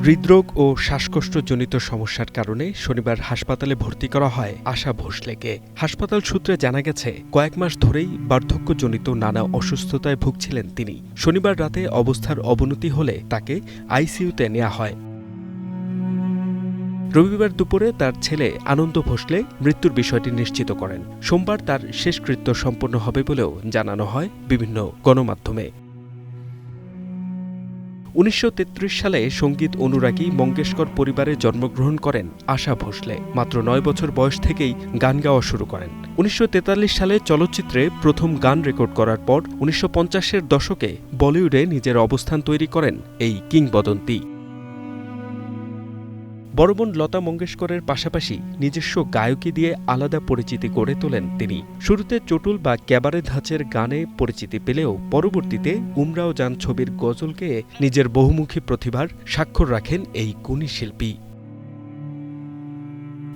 হৃদরোগ ও শ্বাসকষ্টজনিত সমস্যার কারণে শনিবার হাসপাতালে ভর্তি করা হয় আশা ভোসলেকে। হাসপাতাল সূত্রে জানা গেছে, কয়েক মাস ধরেই বার্ধক্যজনিত নানা অসুস্থতায় ভুগছিলেন তিনি। শনিবার রাতে অবস্থার অবনতি হলে তাকে আইসিইউতে নেওয়া হয়। রবিবার দুপুরে তার ছেলে আনন্দ ভোসলে মৃত্যুর বিষয়টি নিশ্চিত করেন। সোমবার তার শেষকৃত্য সম্পন্ন হবে বলেও জানানো হয় বিভিন্ন গণমাধ্যমে। ১৯৩৩ সালে সঙ্গীত অনুরাগী মঙ্গেশকর পরিবারে জন্মগ্রহণ করেন আশা ভোসলে। মাত্র ৯ বছর বয়স থেকেই গান গাওয়া শুরু করেন। ১৯৪৩ সালে চলচ্চিত্রে প্রথম গান রেকর্ড করার পর ১৯৫০-এর দশকে বলিউডে নিজের অবস্থান তৈরি করেন এই কিংবদন্তি। বড় বোন লতা মঙ্গেশকরের পাশাপাশি নিজস্ব গায়কী দিয়ে আলাদা পরিচিতি গড়ে তোলেন তিনি। শুরুতে চটুল বা ক্যাবারে ধাঁচের গানে পরিচিতি পেলেও পরবর্তীতে উমরাও জান ছবির গজল গেয়ে নিজের বহুমুখী প্রতিভার স্বাক্ষর রাখেন এই গুণী শিল্পী।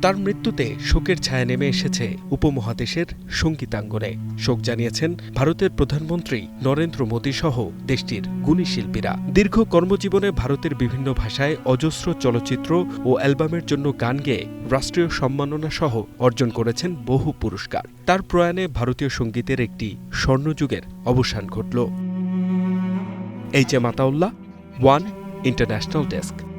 তার মৃত্যুতে শোকের ছায়া নেমে এসেছে উপমহাদেশের সঙ্গীতাঙ্গনে। শোক জানিয়েছেন ভারতের প্রধানমন্ত্রী নরেন্দ্র মোদী সহ দেশটির গুণী শিল্পীরা। দীর্ঘ কর্মজীবনে ভারতের বিভিন্ন ভাষায় অজস্র চলচ্চিত্র ও অ্যালবামের জন্য গান গেয়ে রাষ্ট্রীয় সম্মাননা সহ অর্জন করেছেন বহু পুরস্কার। তার প্রয়াণে ভারতীয় সঙ্গীতের একটি স্বর্ণযুগের অবসান ঘটল। H M Ataullah, one international desk.